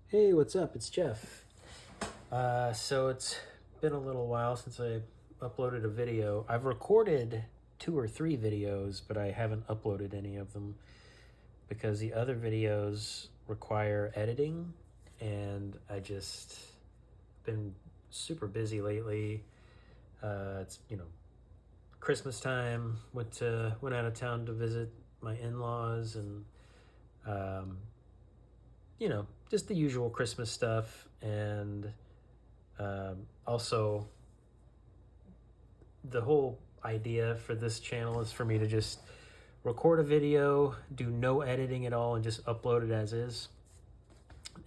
Hey, what's up? It's Jeff. So it's been a little while since I uploaded a video. I've recorded 2 or 3 videos, but I haven't uploaded any of them because the other videos require editing, and I just been super busy lately. It's Christmas time. Went out of town to visit my in-laws, and um, just the usual Christmas stuff. And also, the whole idea for this channel is for me to just record a video, do no editing at all, and just upload it as is.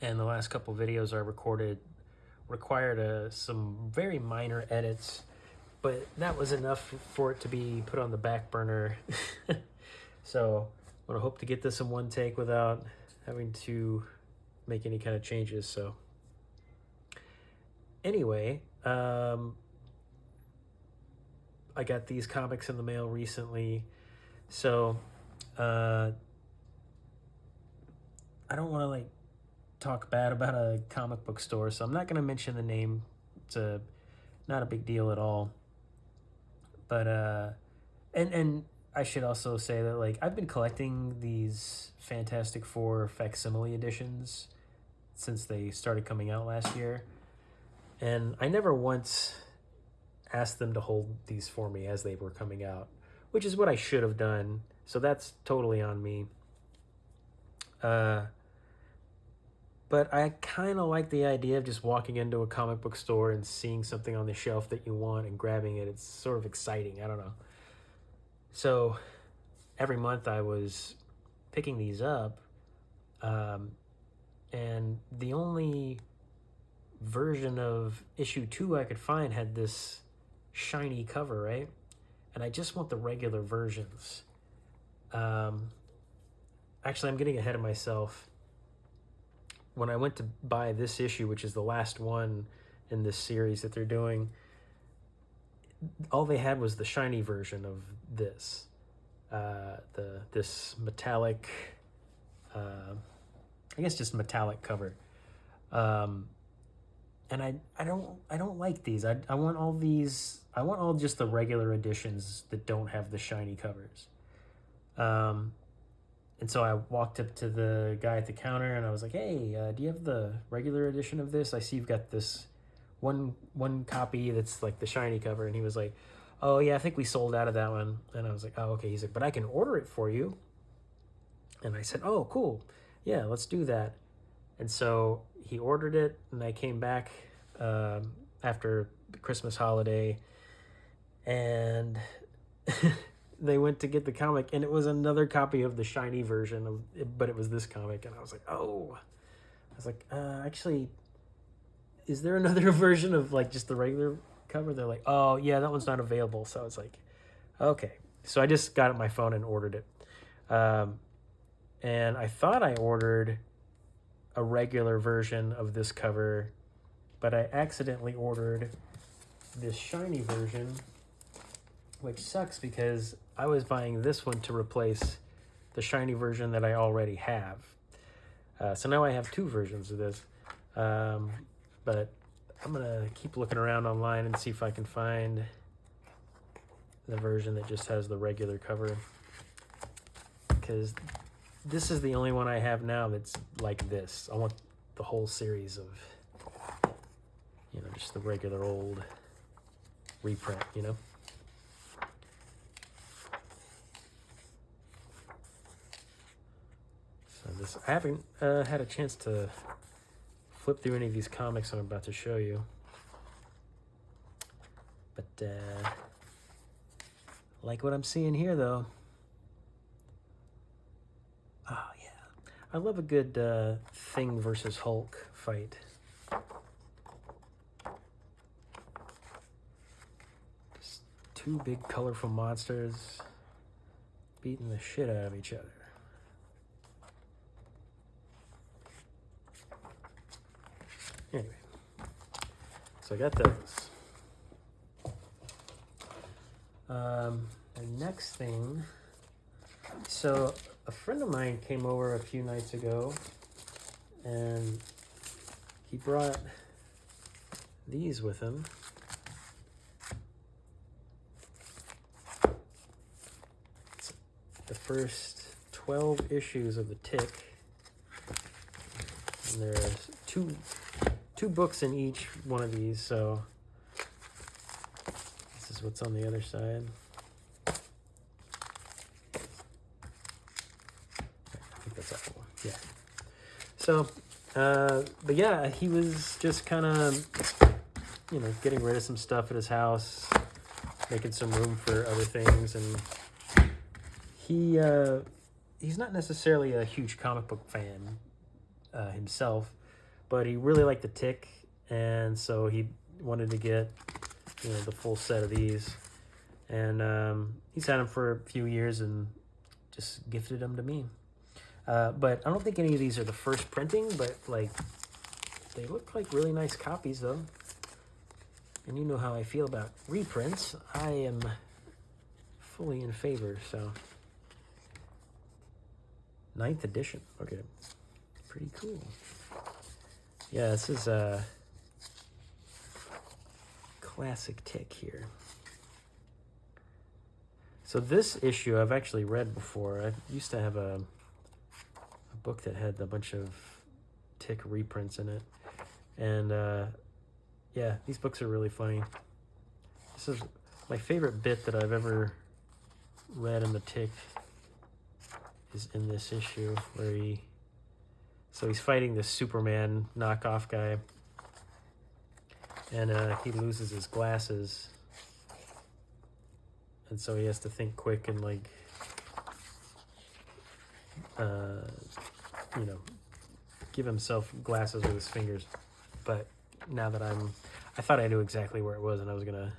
And the last couple videos I recorded required some very minor edits, but that was enough for it to be put on the back burner. So I'm gonna hope to get this in one take without having to make any kind of changes. So anyway, I got these comics in the mail recently. So I don't want to talk bad about a comic book store, so I'm not going to mention the name. It's not a big deal at all. But and I should also say that I've been collecting these Fantastic Four facsimile editions since they started coming out last year, and I never once asked them to hold these for me as they were coming out, which is what I should have done. So that's totally on me. But I kind of like the idea of just walking into a comic book store and seeing something on the shelf that you want and grabbing it. It's sort of exciting. I don't know. So every month I was picking these up, and the only version of issue 2 I could find had this shiny cover, right? And I just want the regular versions. Actually, I'm getting ahead of myself. When I went to buy this issue, which is the last one in this series that they're doing, all they had was the shiny version of this. This metallic, I guess just metallic cover. And I don't like these. I want all these. I want all just the regular editions that don't have the shiny covers. And so I walked up to the guy at the counter and I was like, "Hey, do you have the regular edition of this? I see you've got this one copy that's like the shiny cover." And he was like, "Oh yeah, I think we sold out of that one." And I was like, "Oh, okay." He's like, "But I can order it for you." And I said, "Oh, cool. Yeah, let's do that." And so he ordered it, and I came back after the Christmas holiday, and they went to get the comic, and it was another copy of the shiny version of it, but it was this comic. And I was like, "Oh." I was like, "Actually, is there another version of just the regular cover?" They're like, "Oh yeah, that one's not available." So I was like, "Okay." So I just got my phone and ordered it. And I thought I ordered a regular version of this cover, but I accidentally ordered this shiny version, which sucks because I was buying this one to replace the shiny version that I already have. So now I have 2 versions of this. But I'm going to keep looking around online and see if I can find the version that just has the regular cover, because this is the only one I have now that's like this. I want the whole series of, just the regular old reprint, So this, I haven't had a chance to flip through any of these comics I'm about to show you. But like what I'm seeing here, though. Oh, yeah. I love a good Thing versus Hulk fight. Just 2 big, colorful monsters beating the shit out of each other. Anyway, so I got those. The next thing, so a friend of mine came over a few nights ago, and he brought these with him. It's the first 12 issues of The Tick. And there's two books in each one of these, so this is what's on the other side. I think that's that one. Yeah. So, but yeah, he was just kind of, you know, getting rid of some stuff at his house, making some room for other things, and he's not necessarily a huge comic book fan himself, but he really liked The Tick, and so he wanted to get, you know, the full set of these, and he's had them for a few years and just gifted them to me. But I don't think any of these are the first printing, but like they look like really nice copies though. And you know how I feel about reprints. I am fully in favor, so 9th edition. Okay. Pretty cool. Yeah, this is a classic Tick here. So this issue I've actually read before. I used to have a book that had a bunch of Tick reprints in it, and yeah, these books are really funny. This is my favorite bit that I've ever read in The Tick is in this issue where he's fighting this Superman knockoff guy, and he loses his glasses, and so he has to think quick and like you know, give himself glasses with his fingers. But now that I thought I knew exactly where it was, and I was gonna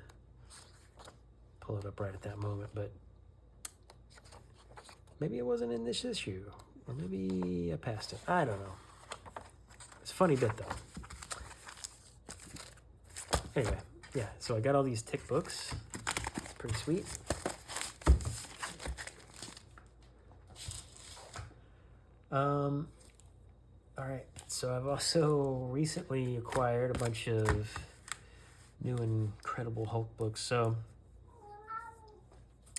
pull it up right at that moment, but maybe it wasn't in this issue, or maybe I passed it. I don't know. It's a funny bit though. Anyway, yeah, so I got all these Tick books. Pretty sweet. All right, so I've also recently acquired a bunch of new Incredible Hulk books. So,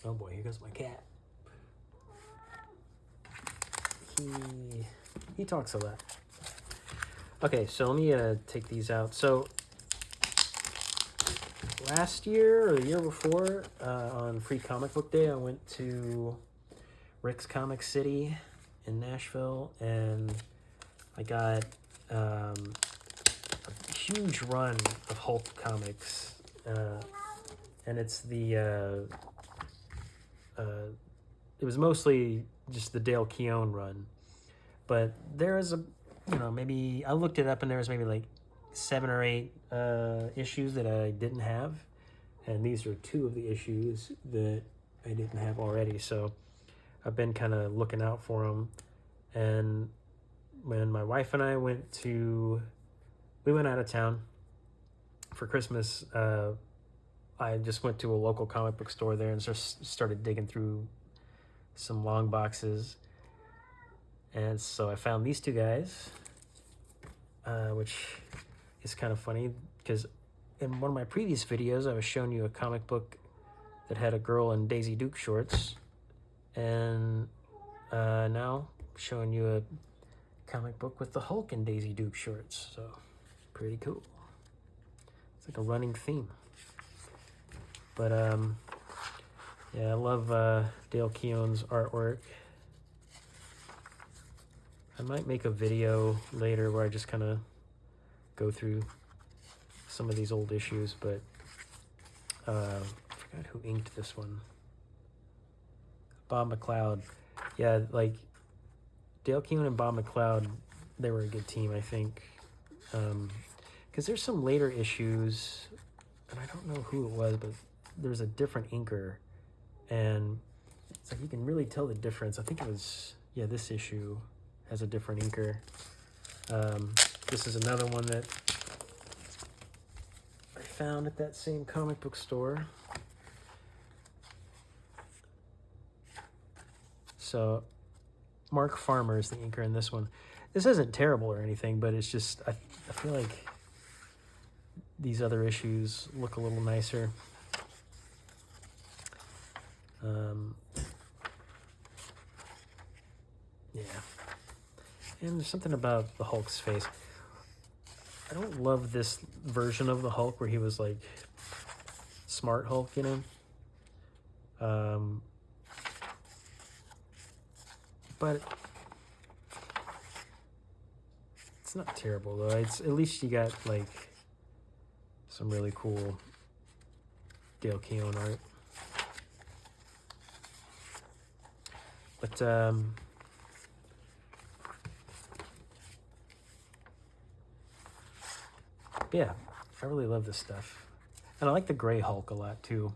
oh boy, here goes my cat. He talks a lot. Okay, so let me take these out. So last year or the year before, on Free Comic Book Day, I went to Rick's Comic City in Nashville, and I got a huge run of Hulk comics, and it's the it was mostly just the Dale Keown run, but there is maybe I looked it up and there was maybe like 7 or 8 issues that I didn't have, and these are 2 of the issues that I didn't have already, so I've been kind of looking out for them. And when my wife and I went out of town for Christmas, I just went to a local comic book store there and just started digging through some long boxes, and so I found these 2 guys, which is kind of funny because in one of my previous videos I was showing you a comic book that had a girl in Daisy Duke shorts, and now showing you a comic book with the Hulk in Daisy Duke shorts. So pretty cool. It's like a running theme. But yeah, I love Dale Keown's artwork. I might make a video later where I just kind of go through some of these old issues, but I forgot who inked this one. Bob McLeod. Yeah, like Dale Keown and Bob McLeod, they were a good team, I think. Because there's some later issues, and I don't know who it was, but there's a different inker, and it's like you can really tell the difference. I think it was, yeah, this issue has a different inker. This is another one that I found at that same comic book store. So Mark Farmer is the inker in this one. This isn't terrible or anything, but it's just, I feel like these other issues look a little nicer. Yeah. And there's something about the Hulk's face. I don't love this version of the Hulk where he was like Smart Hulk, you know? But it's not terrible though. It's at least you got like some really cool Dale Keown art. But yeah, I really love this stuff. And I like the gray Hulk a lot too.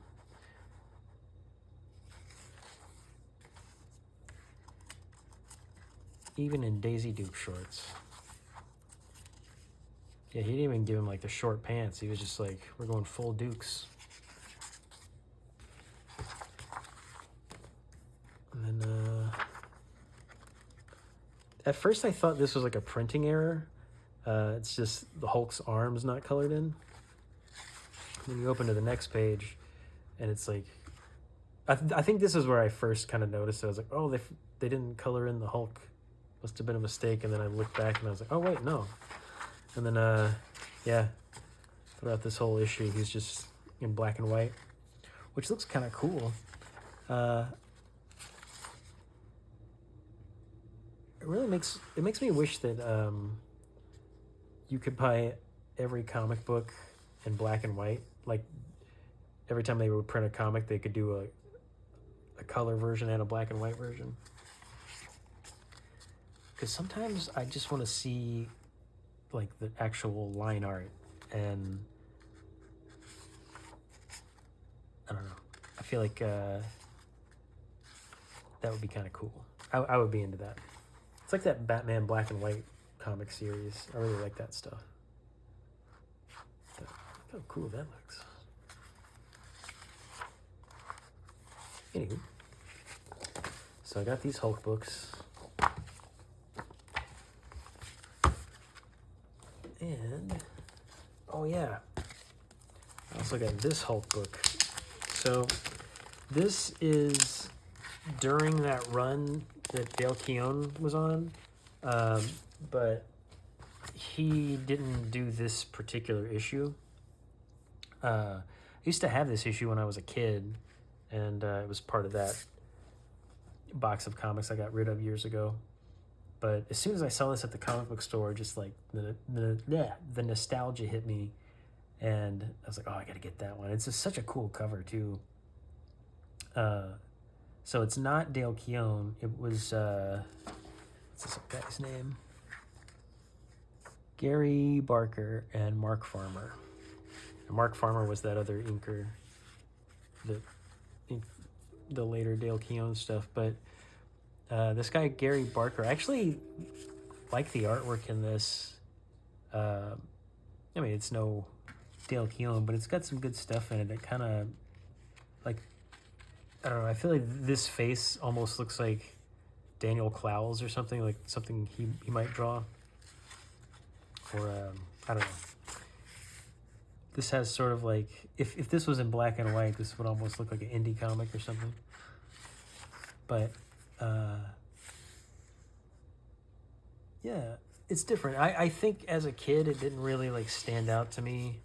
Even in Daisy Duke shorts. Yeah, he didn't even give him like the short pants. He was just like, we're going full Dukes. And then, at first I thought this was like a printing error. It's just the Hulk's arm's not colored in. Then you open to the next page, and it's like, I think this is where I first kind of noticed it. I was like, oh, they didn't color in the Hulk. Must have been a mistake. And then I looked back, and I was like, oh, wait, no. And then, yeah, throughout this whole issue, he's just in black and white, which looks kind of cool. It makes me wish that you could buy every comic book in black and white. Like every time they would print a comic, they could do a color version and a black and white version. Because sometimes I just want to see like the actual line art, and I don't know. I feel like that would be kind of cool. I would be into that. It's like that Batman black and white comic series. I really like that stuff. Look how cool that looks. Anywho, so I got these Hulk books. And, oh yeah, I also got this Hulk book. So this is during that run that Dale Keown was on, but he didn't do this particular issue. I used to have this issue when I was a kid, and it was part of that box of comics I got rid of years ago. But as soon as I saw this at the comic book store, just like the nostalgia hit me, and I was like, oh, I gotta get that one. It's just such a cool cover too. So it's not Dale Keown. It was what's this guy's name? Gary Barker and Mark Farmer. And Mark Farmer was that other inker that inked the later Dale Keown stuff, but this guy Gary Barker, I actually like the artwork in this. I mean, it's no Dale Keown, but it's got some good stuff in it. It kind of, like, I don't know, I feel like this face almost looks like Daniel Clowes or something, like something he might draw. Or, I don't know. This has sort of like, if this was in black and white, this would almost look like an indie comic or something. But, yeah, it's different. I think as a kid, it didn't really like stand out to me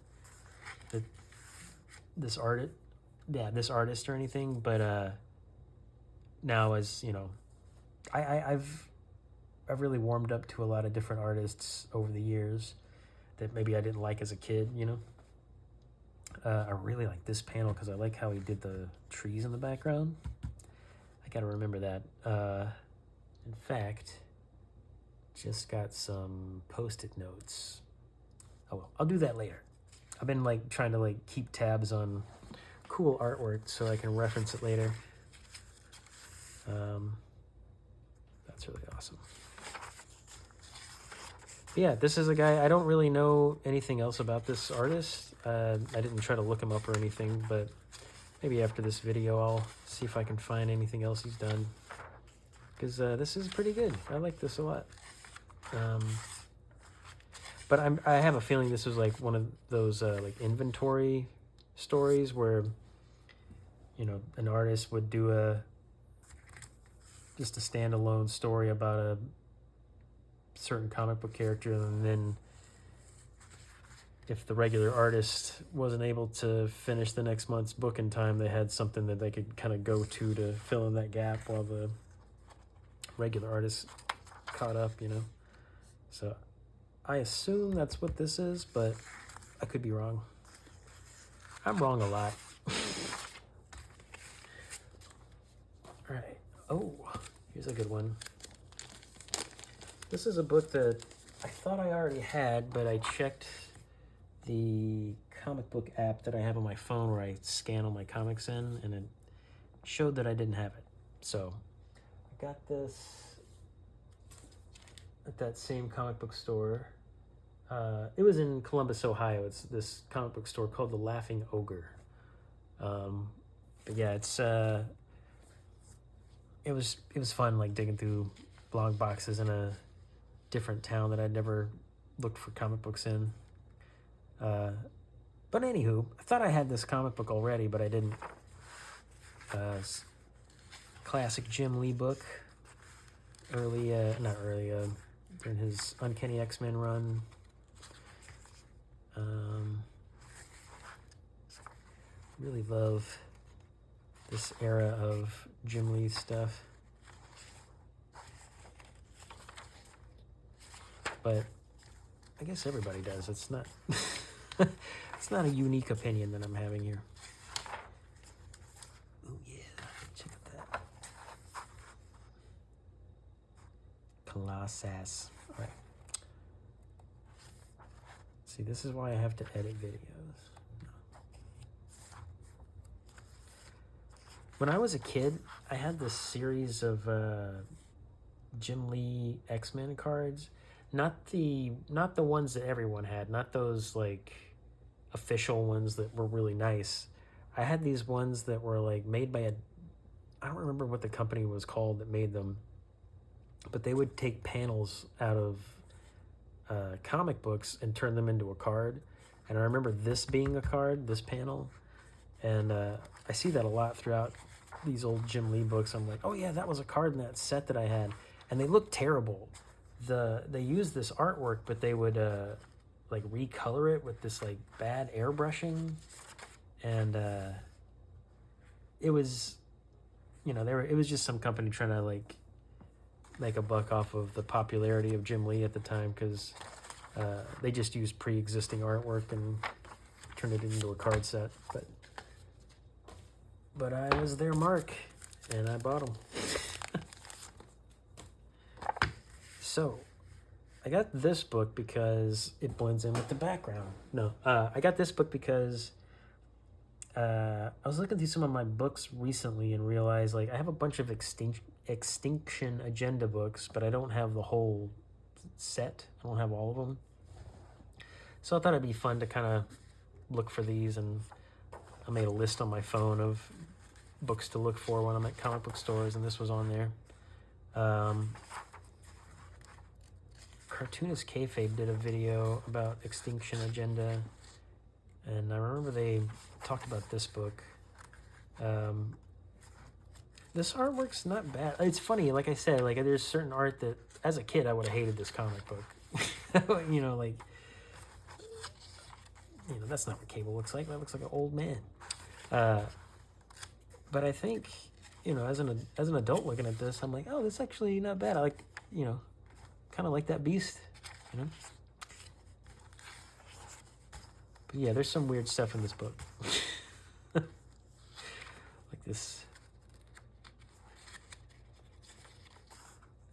that this artist or anything. But now, as you know, I've really warmed up to a lot of different artists over the years that maybe I didn't like as a kid. You know, I really like this panel because I like how he did the trees in the background. I gotta remember that. In fact, just got some Post-it notes. Oh well, I'll do that later. I've been like trying to like keep tabs on cool artwork so I can reference it later. That's really awesome. But yeah, this is a guy, I don't really know anything else about this artist. I didn't try to look him up or anything, but maybe after this video I'll see if I can find anything else he's done. Because this is pretty good. I like this a lot. But I have a feeling this was like one of those like inventory stories where, you know, an artist would do just a standalone story about a certain comic book character, and then if the regular artist wasn't able to finish the next month's book in time, they had something that they could kind of go to fill in that gap while the regular artist caught up, you know. So I assume that's what this is, but I could be wrong. I'm wrong a lot. All right. Oh, here's a good one. This is a book that I thought I already had, but I checked the comic book app that I have on my phone where I scan all my comics in, and it showed that I didn't have it. So I got this at that same comic book store. It was in Columbus, Ohio. It's this comic book store called The Laughing Ogre. But yeah, it was fun, like digging through blog boxes in a different town that I'd never looked for comic books in. But anywho, I thought I had this comic book already, but I didn't. Classic Jim Lee book. During his Uncanny X-Men run. Really love this era of Jim Lee stuff. But I guess everybody does. It's not it's not a unique opinion that I'm having here. Oh yeah, check out that. Colossus. All right. See, this is why I have to edit videos. When I was a kid, I had this series of Jim Lee X-Men cards. Not the ones that everyone had, not those like official ones that were really nice. I had these ones that were like made by I don't remember what the company was called that made them, but they would take panels out of comic books and turn them into a card. And I remember this being a card, this panel, and I see that a lot throughout these old Jim Lee books. I'm like, oh yeah, that was a card in that set that I had, and they look terrible. They used this artwork, but they would like recolor it with this like bad airbrushing, and it was, you know, it was just some company trying to like make a buck off of the popularity of Jim Lee at the time, because they just used pre-existing artwork and turned it into a card set. But I was their mark, and I bought them. So, I got this book because it blends in with the background. No, I got this book because I was looking through some of my books recently and realized, like, I have a bunch of Extinction Agenda books, but I don't have the whole set. I don't have all of them. So I thought it'd be fun to kind of look for these, and I made a list on my phone of books to look for when I'm at comic book stores, and this was on there. Cartoonist Kayfabe did a video about Extinction Agenda, and I remember they talked about this book. This artwork's not bad. It's funny, like I said, like there's certain art that, as a kid, I would have hated this comic book. You know, like, you know, that's not what Cable looks like. That looks like an old man. But I think, you know, as an adult looking at this, I'm like, oh, this is actually not bad. I like, you know, kind of like that beast, you know? But yeah, there's some weird stuff in this book. Like this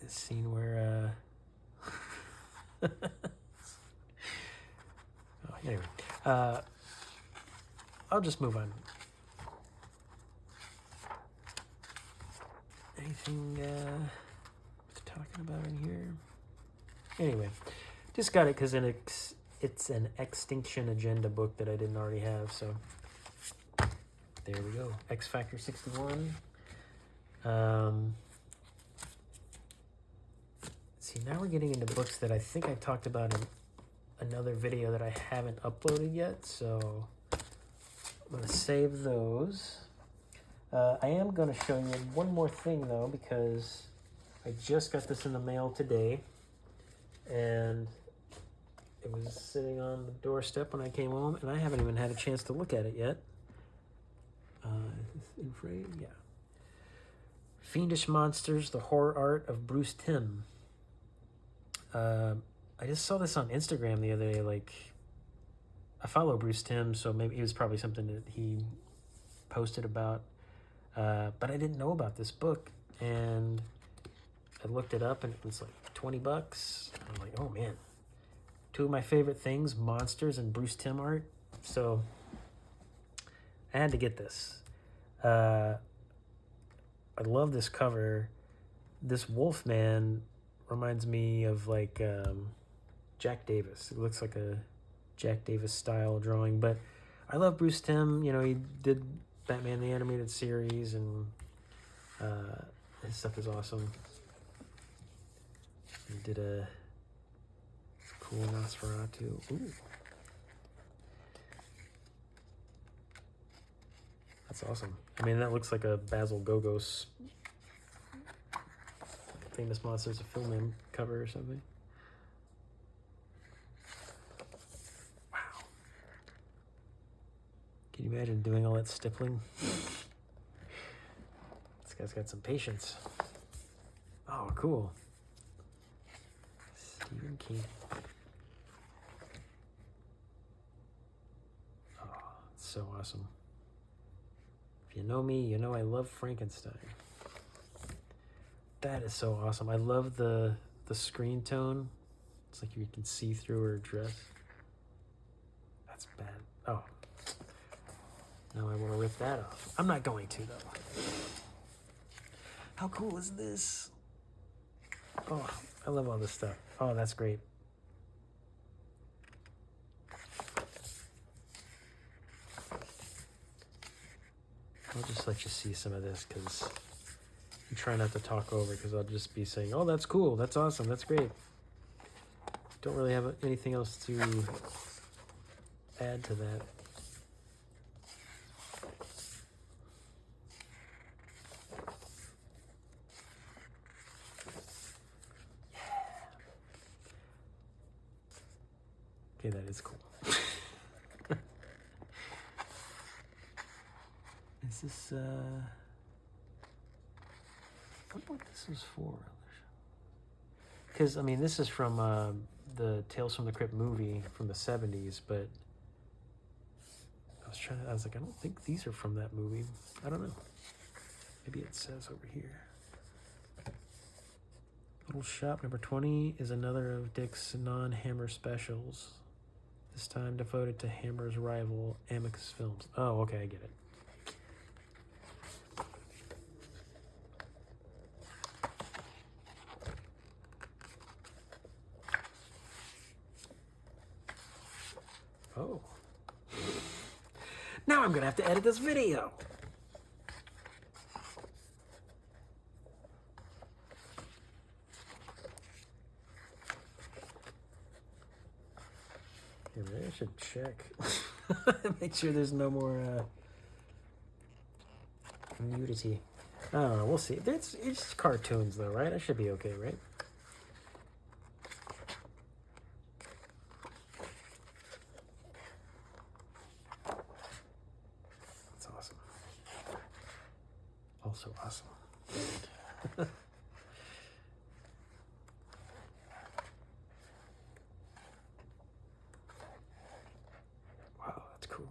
scene where, oh, anyway, I'll just move on. Anything worth talking about in here? Anyway, just got it because it's an Extinction Agenda book that I didn't already have, so there we go. X Factor 61. Let's See, now we're getting into books that I think I talked about in another video that I haven't uploaded yet, so I'm going to save those. I am going to show you one more thing, though, because I just got this in the mail today, and it was sitting on the doorstep when I came home, and I haven't even had a chance to look at it yet. Is this in frame? Yeah. Fiendish Monsters, The Horror Art of Bruce Timm. I just saw this on Instagram the other day. Like, I follow Bruce Timm, so maybe it was probably something that he posted about. But I didn't know about this book, and I looked it up, and it was like $20. I'm like, oh man, two of my favorite things: monsters and Bruce Timm art. So I had to get this. I love this cover. This Wolfman reminds me of like Jack Davis. It looks like a Jack Davis style drawing, but I love Bruce Timm. You know, he did Batman the Animated Series, and his stuff is awesome. He did a cool Nosferatu. Ooh. That's awesome. I mean, that looks like a Basil Gogos Famous Monsters of Film cover or something. Wow. Can you imagine doing all that stippling? This guy's got some patience. Oh, cool. Stephen King. Oh, it's so awesome. If you know me, you know I love Frankenstein. That is so awesome. I love the screen tone. It's like you can see through her dress. That's bad. Oh. Now I want to rip that off. I'm not going to, though. How cool is this? Oh, I love all this stuff. Oh, that's great. I'll just let you see some of this, because I try not to talk over, because I'll just be saying, oh, that's cool, that's awesome, that's great. Don't really have anything else to add to that. Okay, that is cool. Is this, I wonder what this is for. Because, I mean, this is from the Tales from the Crypt movie from the 70s, but I was like, I don't think these are from that movie. I don't know. Maybe it says over here. Little Shop number 20 is another of Dick's non-Hammer specials. This time devoted to Hammer's rival, Amicus Films. Oh, okay, I get it. Oh. Now I'm gonna have to edit this video. Yeah, maybe I should check. Make sure there's no more nudity. I don't know, we'll see. It's cartoons though, right? I should be okay, right? Also awesome. Wow, that's cool.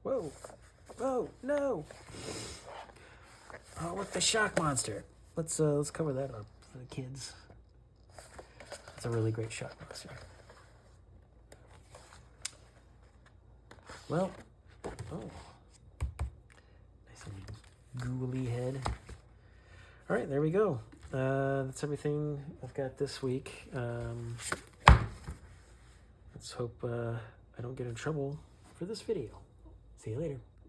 Whoa, whoa, no! Oh, look, the shock monster. Let's cover that up for the kids. It's a really great shock monster. Well, oh. Ghouly head. All right, there we go. That's everything I've got this week. Let's hope I don't get in trouble for this video. See you later.